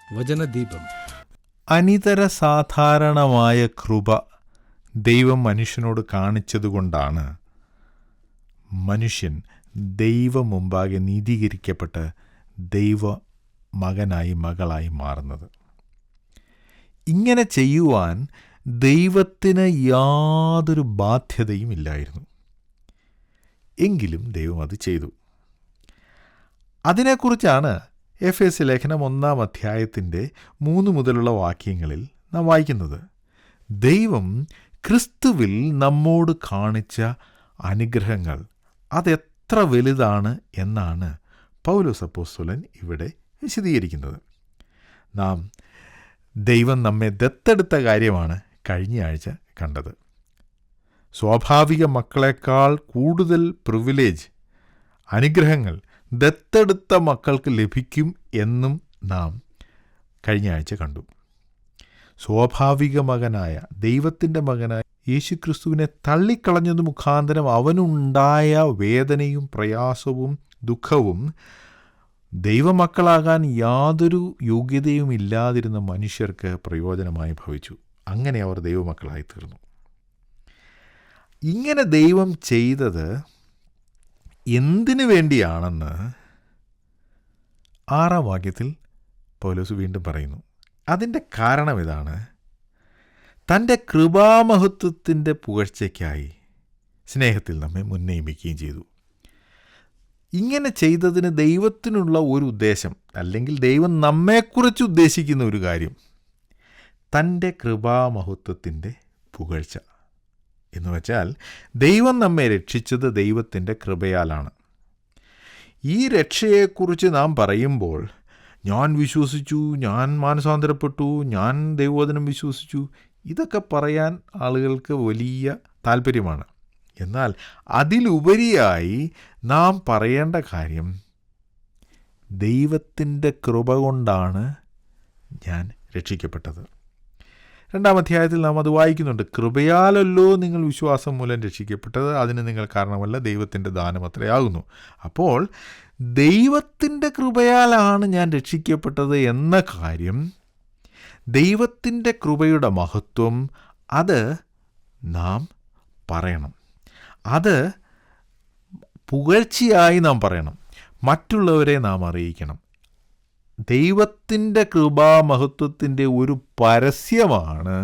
വചനദീപം. അനിതര സാധാരണമായ കൃപ ദൈവം മനുഷ്യനോട് കാണിച്ചതുകൊണ്ടാണ് മനുഷ്യൻ ദൈവം മുമ്പാകെ നീതീകരിക്കപ്പെട്ട് ദൈവ മകനായി മകളായി മാറുന്നത്. ഇങ്ങനെ ചെയ്യുവാൻ ദൈവത്തിന് യാതൊരു ബാധ്യതയും ഇല്ലായിരുന്നു. എങ്കിലും ദൈവം അത് ചെയ്തു. അതിനെക്കുറിച്ചാണ് എഫേസ്യ ലേഖനം 1-ാം അധ്യായത്തിൻ്റെ 3 മുതലുള്ള വാക്യങ്ങളിൽ നാം വായിക്കുന്നത്. ദൈവം ക്രിസ്തുവിൽ നമ്മോട് കാണിച്ച അനുഗ്രഹങ്ങൾ അതെത്ര വലുതാണ് എന്നാണ് പൗലോസ് അപ്പോസ്തലൻ ഇവിടെ വിശദീകരിക്കുന്നത്. ദൈവം നമ്മെ ദത്തെടുത്ത കാര്യമാണ് കഴിഞ്ഞ ആഴ്ച കണ്ടത്. സ്വാഭാവിക മക്കളെക്കാൾ കൂടുതൽ പ്രിവിലേജ്, അനുഗ്രഹങ്ങൾ ദത്തെടുത്ത മക്കൾക്ക് ലഭിക്കും എന്നും നാം കഴിഞ്ഞ ആഴ്ച കണ്ടു. സ്വാഭാവിക മകനായ ദൈവത്തിൻ്റെ മകനായ യേശുക്രിസ്തുവിനെ തള്ളിക്കളഞ്ഞത് മുഖാന്തരം അവനുണ്ടായ വേദനയും പ്രയാസവും ദുഃഖവും ദൈവമക്കളാകാൻ യാതൊരു യോഗ്യതയും ഇല്ലാതിരുന്ന മനുഷ്യർക്ക് പ്രയോജനമായി ഭവിച്ചു. അങ്ങനെ അവർ ദൈവമക്കളായി തീർന്നു. ഇങ്ങനെ ദൈവം ചെയ്തത് എന്തിനു വേണ്ടിയാണെന്ന് 6-ാം വാക്യത്തിൽ പൗലോസ് വീണ്ടും പറയുന്നു. അതിൻ്റെ കാരണം ഇതാണ്: തൻ്റെ കൃപാമഹത്വത്തിൻ്റെ പുകഴ്ചയ്ക്കായി സ്നേഹത്തിൽ നമ്മെ മുന്നയിപ്പിക്കുകയും ചെയ്തു. ഇങ്ങനെ ചെയ്തതിന് ദൈവത്തിനുള്ള ഒരു ഉദ്ദേശം, അല്ലെങ്കിൽ ദൈവം നമ്മെക്കുറിച്ച് ഉദ്ദേശിക്കുന്ന ഒരു കാര്യം, തൻ്റെ കൃപാമഹത്വത്തിൻ്റെ പുകഴ്ച എന്ന് വെച്ചാൽ ദൈവം നമ്മെ രക്ഷിച്ചത് ദൈവത്തിൻ്റെ കൃപയാലാണ്. ഈ രക്ഷയെക്കുറിച്ച് നാം പറയുമ്പോൾ ഞാൻ വിശ്വസിച്ചു, ഞാൻ മാനസാന്തരപ്പെട്ടു, ഞാൻ ദൈവവചനം വിശ്വസിച്ചു, ഇതൊക്കെ പറയാൻ ആളുകൾക്ക് വലിയ താല്പര്യമാണ്. എന്നാൽ അതിലുപരിയായി നാം പറയേണ്ട കാര്യം, ദൈവത്തിൻ്റെ കൃപ കൊണ്ടാണ് ഞാൻ രക്ഷിക്കപ്പെട്ടത്. 2-ാം അധ്യായത്തിൽ നാം അത് വായിക്കുന്നുണ്ട്. കൃപയാലല്ലോ നിങ്ങൾ വിശ്വാസം മൂലം രക്ഷിക്കപ്പെട്ടത്, അതിന് നിങ്ങൾ കാരണമല്ല, ദൈവത്തിൻ്റെ ദാനം അത്രയാകുന്നു. അപ്പോൾ ദൈവത്തിൻ്റെ കൃപയാലാണ് ഞാൻ രക്ഷിക്കപ്പെട്ടത് എന്ന കാര്യം, ദൈവത്തിൻ്റെ കൃപയുടെ മഹത്വം അത് നാം പറയണം. അത് പുകഴ്ചയായി നാം പറയണം, മറ്റുള്ളവരെ നാം അറിയിക്കണം. ദൈവത്തിൻ്റെ കൃപാമഹത്വത്തിൻ്റെ ഒരു പരസ്യമാണ്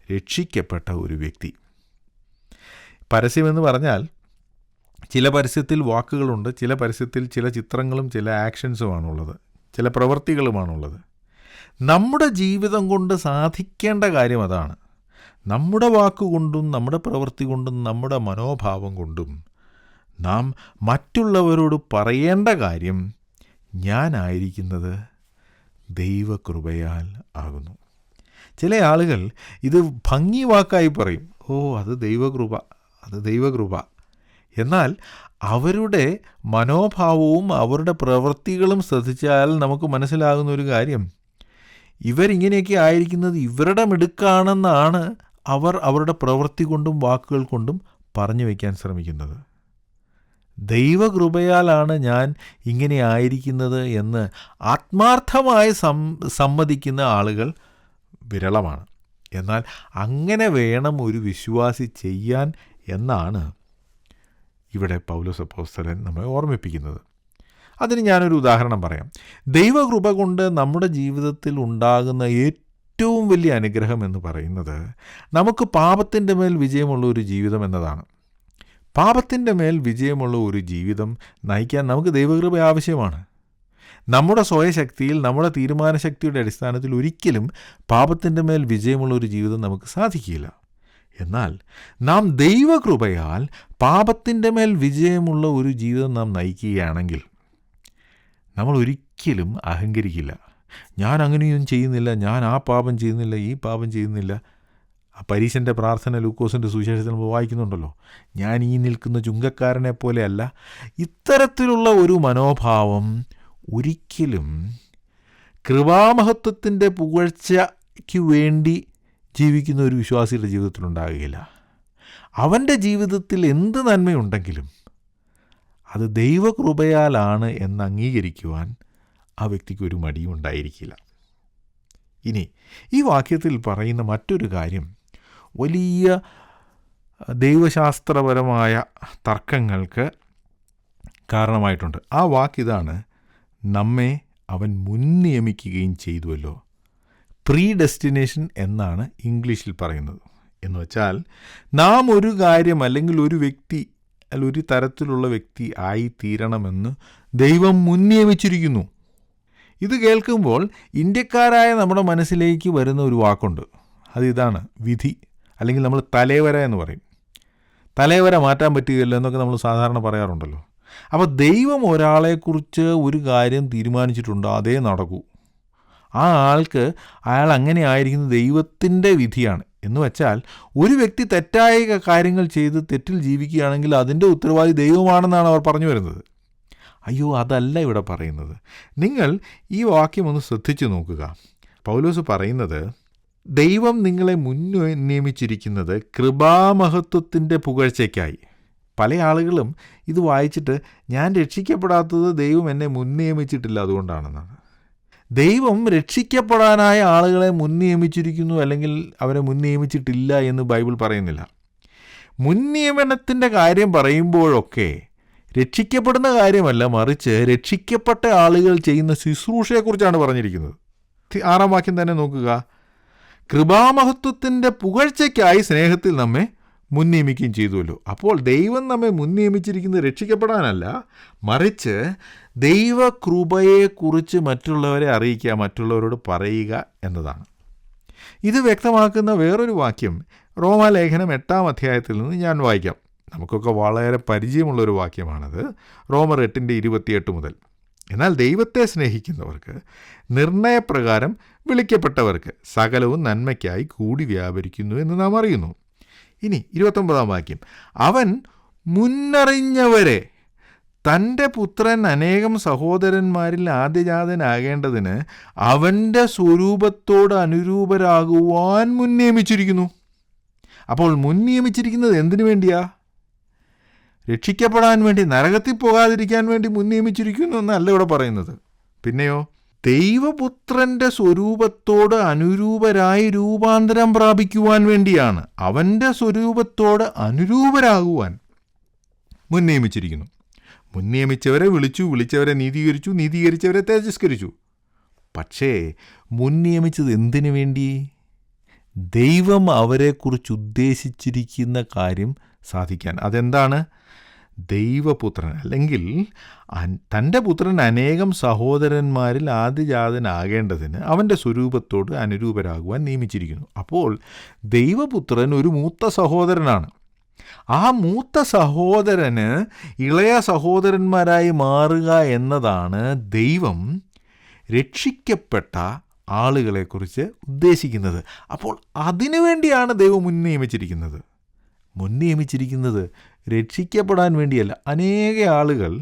രക്ഷിക്കപ്പെട്ട ഒരു വ്യക്തി. പരസ്യമെന്ന് പറഞ്ഞാൽ ചില പരസ്യത്തിൽ വാക്കുകളുണ്ട്, ചില പരസ്യത്തിൽ ചില ചിത്രങ്ങളും ചില ആക്ഷൻസുമാണുള്ളത്, ചില പ്രവൃത്തികളുമാണുള്ളത്. നമ്മുടെ ജീവിതം കൊണ്ട് സാധിക്കേണ്ട കാര്യം അതാണ്. നമ്മുടെ വാക്കുകൊണ്ടും നമ്മുടെ പ്രവൃത്തി കൊണ്ടും നമ്മുടെ മനോഭാവം കൊണ്ടും നാം മറ്റുള്ളവരോട് പറയേണ്ട കാര്യം, ഞാനായിരിക്കുന്നത് ദൈവകൃപയാൽ ആകുന്നു. ചില ആളുകൾ ഇത് ഭംഗി വാക്കായി പറയും, അത് ദൈവകൃപ, അത് ദൈവകൃപ. എന്നാൽ അവരുടെ മനോഭാവവും അവരുടെ പ്രവൃത്തികളും ശ്രദ്ധിച്ചാൽ നമുക്ക് മനസ്സിലാകുന്ന ഒരു കാര്യം, ഇവരിങ്ങനെയൊക്കെ ആയിരിക്കുന്നത് ഇവരുടെ മിടുക്കാണെന്നാണ് അവർ അവരുടെ പ്രവൃത്തി കൊണ്ടും വാക്കുകൾ കൊണ്ടും പറഞ്ഞു വയ്ക്കാൻ ശ്രമിക്കുന്നത്. ദൈവകൃപയാലാണ് ഞാൻ ഇങ്ങനെ ആയിരിക്കുന്നത് എന്ന് ആത്മാർത്ഥമായി സമ്മതിക്കുന്ന ആളുകൾ വിരളമാണ്. എന്നാൽ അങ്ങനെ വേണം ഒരു വിശ്വാസി ചെയ്യാൻ എന്നാണ് ഇവിടെ പൗലോസ് അപ്പോസ്തലൻ നമ്മെ ഓർമ്മിപ്പിക്കുന്നത്. അതിന് ഞാനൊരു ഉദാഹരണം പറയാം. ദൈവകൃപ കൊണ്ട് നമ്മുടെ ജീവിതത്തിൽ ഉണ്ടാകുന്ന ഏറ്റവും വലിയ അനുഗ്രഹം എന്ന് പറയുന്നത് നമുക്ക് പാപത്തിൻ്റെ മേൽ വിജയമുള്ള ഒരു ജീവിതം എന്നതാണ്. പാപത്തിൻ്റെ മേൽ വിജയമുള്ള ഒരു ജീവിതം നയിക്കാൻ നമുക്ക് ദൈവകൃപ ആവശ്യമാണ്. നമ്മുടെ സ്വയശക്തിയിൽ, നമ്മുടെ തീരുമാനശക്തിയുടെ അടിസ്ഥാനത്തിൽ ഒരിക്കലും പാപത്തിൻ്റെ മേൽ വിജയമുള്ള ഒരു ജീവിതം നമുക്ക് സാധിക്കില്ല. എന്നാൽ നാം ദൈവകൃപയാൽ പാപത്തിൻ്റെ മേൽ വിജയമുള്ള ഒരു ജീവിതം നാം നയിക്കുകയാണെങ്കിൽ നമ്മൾ ഒരിക്കലും അഹങ്കരിക്കില്ല. ഞാൻ അങ്ങനെയൊന്നും ചെയ്യുന്നില്ല, ഞാൻ ആ പാപം ചെയ്യുന്നില്ല, ഈ പാപം ചെയ്യുന്നില്ല. പരീശൻ്റെ പ്രാർത്ഥന ലൂക്കോസിൻ്റെ സുവിശേഷത്തിൽ നമ്മൾ വായിക്കുന്നുണ്ടല്ലോ, ഞാൻ ഈ നിൽക്കുന്ന ചുങ്കക്കാരനെ പോലെയല്ല. ഇത്തരത്തിലുള്ള ഒരു മനോഭാവം ഒരിക്കലും കൃപാമഹത്വത്തിൻ്റെ പുകഴ്ചയ്ക്ക് വേണ്ടി ജീവിക്കുന്ന ഒരു വിശ്വാസിയുടെ ജീവിതത്തിലുണ്ടാകുകയില്ല. അവൻ്റെ ജീവിതത്തിൽ എന്ത് നന്മയുണ്ടെങ്കിലും അത് ദൈവകൃപയാലാണ് എന്ന് അംഗീകരിക്കുവാൻ ആ വ്യക്തിക്ക് ഒരു മടിയും ഉണ്ടായിരിക്കില്ല. ഇനി ഈ വാക്യത്തിൽ പറയുന്ന മറ്റൊരു കാര്യം വലിയ ദൈവശാസ്ത്രപരമായ തർക്കങ്ങൾക്ക് കാരണമായിട്ടുണ്ട്. ആ വാക്കിതാണ്, നമ്മെ അവൻ മുൻനിയമിക്കുകയും ചെയ്തുവല്ലോ. പ്രീ ഡെസ്റ്റിനേഷൻ എന്നാണ് ഇംഗ്ലീഷിൽ പറയുന്നത്. എന്ന് വെച്ചാൽ നാം ഒരു കാര്യം അല്ലെങ്കിൽ ഒരു വ്യക്തി ഒരു തരത്തിലുള്ള വ്യക്തി ആയിത്തീരണമെന്ന് ദൈവം മുൻനിയമിച്ചിരിക്കുന്നു. ഇത് കേൾക്കുമ്പോൾ ഇന്ത്യക്കാരായ നമ്മുടെ മനസ്സിലേക്ക് വരുന്ന ഒരു വാക്കുണ്ട്. അതിതാണ് വിധി, അല്ലെങ്കിൽ നമ്മൾ തലവര എന്ന് പറയും. തലവര മാറ്റാൻ പറ്റുകയില്ല എന്നൊക്കെ നമ്മൾ സാധാരണ പറയാറുണ്ടല്ലോ. അപ്പോൾ ദൈവം ഒരാളെക്കുറിച്ച് ഒരു കാര്യം തീരുമാനിച്ചിട്ടുണ്ട്, അതേ നടക്കൂ. ആ ആൾക്ക് അയാൾ അങ്ങനെ ആയിരിക്കുന്നത് ദൈവത്തിൻ്റെ വിധിയാണ്. എന്ന് വെച്ചാൽ ഒരു വ്യക്തി തെറ്റായ കാര്യങ്ങൾ ചെയ്ത് തെറ്റിൽ ജീവിക്കുകയാണെങ്കിൽ അതിൻ്റെ ഉത്തരവാദി ദൈവമാണെന്നാണ് അവർ പറഞ്ഞു വരുന്നത്. അയ്യോ, അതല്ല ഇവിടെ പറയുന്നത്. നിങ്ങൾ ഈ വാക്യം ഒന്ന് ശ്രദ്ധിച്ചു നോക്കുക. പൗലോസ് പറയുന്നത്, ദൈവം നിങ്ങളെ മുൻനിയമിച്ചിരിക്കുന്നത് കൃപാമഹത്വത്തിൻ്റെ പുകഴ്ചയ്ക്കായി. പല ആളുകളും ഇത് വായിച്ചിട്ട് ഞാൻ രക്ഷിക്കപ്പെടാത്തത് ദൈവം എന്നെ മുൻനിയമിച്ചിട്ടില്ല അതുകൊണ്ടാണെന്നാണ്. ദൈവം രക്ഷിക്കപ്പെടാനായ ആളുകളെ മുൻനിയമിച്ചിരിക്കുന്നു, അല്ലെങ്കിൽ അവരെ മുൻനിയമിച്ചിട്ടില്ല എന്ന് ബൈബിൾ പറയുന്നില്ല. മുൻനിയമനത്തിൻ്റെ കാര്യം പറയുമ്പോഴൊക്കെ രക്ഷിക്കപ്പെടുന്ന കാര്യമല്ല, മറിച്ച് രക്ഷിക്കപ്പെട്ട ആളുകൾ ചെയ്യുന്ന ശുശ്രൂഷയെക്കുറിച്ചാണ് പറഞ്ഞിരിക്കുന്നത്. 6-ാം വാക്യം തന്നെ നോക്കുക. കൃപാമഹത്വത്തിൻ്റെ പുകഴ്ചയ്ക്കായി സ്നേഹത്തിൽ നമ്മെ മുൻനിയമിക്കുകയും ചെയ്തുവല്ലോ. അപ്പോൾ ദൈവം നമ്മെ മുൻനിയമിച്ചിരിക്കുന്നത് രക്ഷിക്കപ്പെടാനല്ല, മറിച്ച് ദൈവകൃപയെക്കുറിച്ച് മറ്റുള്ളവരെ അറിയിക്കുക, മറ്റുള്ളവരോട് പറയുക എന്നതാണ്. ഇത് വ്യക്തമാക്കുന്ന വേറൊരു വാക്യം റോമാലേഖനം 8-ാം അധ്യായത്തിൽ നിന്ന് ഞാൻ വായിക്കാം. നമുക്കൊക്കെ വളരെ പരിചയമുള്ളൊരു വാക്യമാണത്. റോമർ 8:28 മുതൽ. എന്നാൽ ദൈവത്തെ സ്നേഹിക്കുന്നവർക്ക് നിർണയപ്രകാരം വിളിക്കപ്പെട്ടവർക്ക് സകലവും നന്മയ്ക്കായി കൂടി വ്യാപരിക്കുന്നു എന്ന് നാം അറിയുന്നു. ഇനി 29-ാം വാക്യം, അവൻ മുന്നറിഞ്ഞവരെ തൻ്റെ പുത്രൻ അനേകം സഹോദരന്മാരിൽ ആദ്യജാതനാകേണ്ടതിന് അവൻ്റെ സ്വരൂപത്തോട് അനുരൂപരാകുവാൻ മുൻനിയമിച്ചിരിക്കുന്നു. അപ്പോൾ മുൻനിയമിച്ചിരിക്കുന്നത് എന്തിനു വേണ്ടിയാ? രക്ഷിക്കപ്പെടാൻ വേണ്ടി, നരകത്തിൽ പോകാതിരിക്കാൻ വേണ്ടി മുൻനിയമിച്ചിരിക്കുന്നു എന്നല്ല ഇവിടെ പറയുന്നത്. പിന്നെയോ ദൈവപുത്രൻ്റെ സ്വരൂപത്തോട് അനുരൂപരായി രൂപാന്തരം പ്രാപിക്കുവാൻ വേണ്ടിയാണ്. അവൻ്റെ സ്വരൂപത്തോട് അനുരൂപരാകുവാൻ മുൻനിയമിച്ചിരിക്കുന്നു. മുൻനിയമിച്ചവരെ വിളിച്ചു, വിളിച്ചവരെ നീതീകരിച്ചു, നീതീകരിച്ചവരെ തേജസ്കരിച്ചു. പക്ഷേ മുൻനിയമിച്ചത് എന്തിനു വേണ്ടി? ദൈവം അവരെക്കുറിച്ച് ഉദ്ദേശിച്ചിരിക്കുന്ന കാര്യം സാധിക്കാൻ. അതെന്താണ്? ദൈവപുത്രൻ, അല്ലെങ്കിൽ തൻ്റെ പുത്രൻ അനേകം സഹോദരന്മാരിൽ ആദ്യജാതനാകേണ്ടതിന് അവൻ്റെ സ്വരൂപത്തോട് അനുരൂപരാകുവാൻ നിയമിച്ചിരിക്കുന്നു. അപ്പോൾ ദൈവപുത്രൻ ഒരു മൂത്ത സഹോദരനാണ്. ആ മൂത്ത സഹോദരന് ഇളയ സഹോദരന്മാരായി മാറുക എന്നതാണ് ദൈവം രക്ഷിക്കപ്പെട്ട ആളുകളെക്കുറിച്ച് ഉദ്ദേശിക്കുന്നത്. അപ്പോൾ അതിനു വേണ്ടിയാണ് ദൈവം മുൻനിയമിച്ചിരിക്കുന്നത് രക്ഷിക്കപ്പെടാൻ വേണ്ടിയല്ല. അനേക ആളുകൾ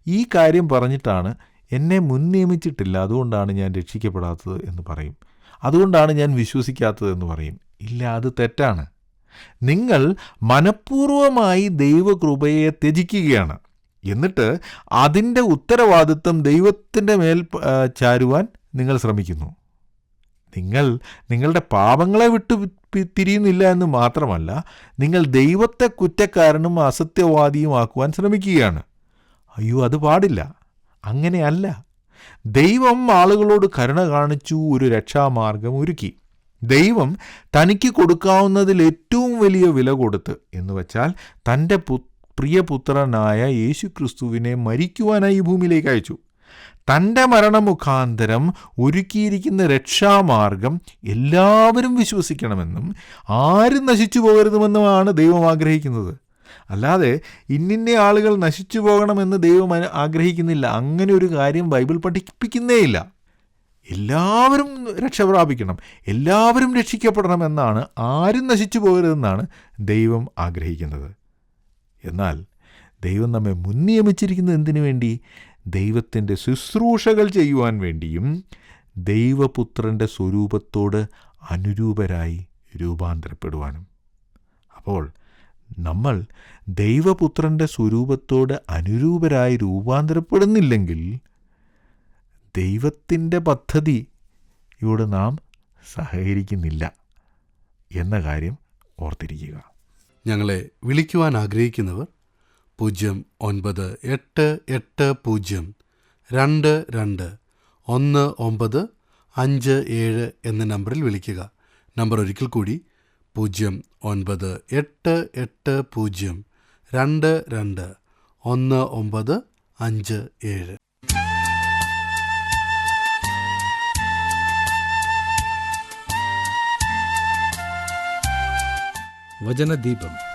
ഈ കാര്യം പറഞ്ഞിട്ടാണ് എന്നെ മുൻനിയമിച്ചിട്ടില്ല, അതുകൊണ്ടാണ് ഞാൻ രക്ഷിക്കപ്പെടാത്തത് എന്ന് പറയും, അതുകൊണ്ടാണ് ഞാൻ വിശ്വസിക്കാത്തത് എന്ന് പറയും. ഇല്ല, അത് തെറ്റാണ്. നിങ്ങൾ മനഃപൂർവമായി ദൈവകൃപയെ ത്യജിക്കുകയാണ്. എന്നിട്ട് അതിൻ്റെ ഉത്തരവാദിത്വം ദൈവത്തിൻ്റെ മേൽ ചാരുവാൻ നിങ്ങൾ ശ്രമിക്കുന്നു. നിങ്ങൾ നിങ്ങളുടെ പാപങ്ങളെ വിട്ടു തിരിയുന്നില്ല എന്ന് മാത്രമല്ല, നിങ്ങൾ ദൈവത്തെ കുറ്റക്കാരനും അസത്യവാദിയുമാക്കുവാൻ ശ്രമിക്കുകയാണ്. അയ്യോ, അത് പാടില്ല. അങ്ങനെയല്ല. ദൈവം ആളുകളോട് കരുണ കാണിച്ചു, ഒരു രക്ഷാമാർഗം ഒരുക്കി. ദൈവം തനിക്ക് കൊടുക്കാവുന്നതിൽ ഏറ്റവും വലിയ വില കൊടുത്ത്, എന്ന് വെച്ചാൽ തൻ്റെ പ്രിയപുത്രനായ യേശുക്രിസ്തുവിനെ മരിക്കുവാനായി ഈ ഭൂമിയിലേക്ക് അയച്ചു. തൻ്റെ മരണമുഖാന്തരം ഒരുക്കിയിരിക്കുന്ന രക്ഷാമാർഗം എല്ലാവരും വിശ്വസിക്കണമെന്നും ആരും നശിച്ചു പോകരുതുമെന്നുമാണ് ദൈവം ആഗ്രഹിക്കുന്നത്. അല്ലാതെ ഇന്നിന്ന ആളുകൾ നശിച്ചു പോകണമെന്ന് ദൈവം ആഗ്രഹിക്കുന്നില്ല. അങ്ങനെ ഒരു കാര്യം ബൈബിൾ പഠിപ്പിക്കുന്നേയില്ല. എല്ലാവരും രക്ഷ പ്രാപിക്കണം, എല്ലാവരും രക്ഷിക്കപ്പെടണമെന്നാണ്, ആരും നശിച്ചു പോകരുതെന്നാണ് ദൈവം ആഗ്രഹിക്കുന്നത്. എന്നാൽ ദൈവം നമ്മെ മുൻനിയമിച്ചിരിക്കുന്നത് എന്തിനു വേണ്ടി? ദൈവത്തിൻ്റെ ശുശ്രൂഷകൾ ചെയ്യുവാൻ വേണ്ടിയും ദൈവപുത്രൻ്റെ സ്വരൂപത്തോട് അനുരൂപരായി രൂപാന്തരപ്പെടുവാനും. അപ്പോൾ നമ്മൾ ദൈവപുത്രൻ്റെ സ്വരൂപത്തോട് അനുരൂപരായി രൂപാന്തരപ്പെടുന്നില്ലെങ്കിൽ ദൈവത്തിൻ്റെ പദ്ധതിയോട് നാം സഹകരിക്കുന്നില്ല എന്ന കാര്യം ഓർത്തിരിക്കുക. ഞങ്ങളെ വിളിക്കുവാൻ ആഗ്രഹിക്കുന്നവർ 0988221957 എന്ന നമ്പറിൽ വിളിക്കുക. നമ്പർ ഒരിക്കൽ കൂടി 0988221957. വചനദീപം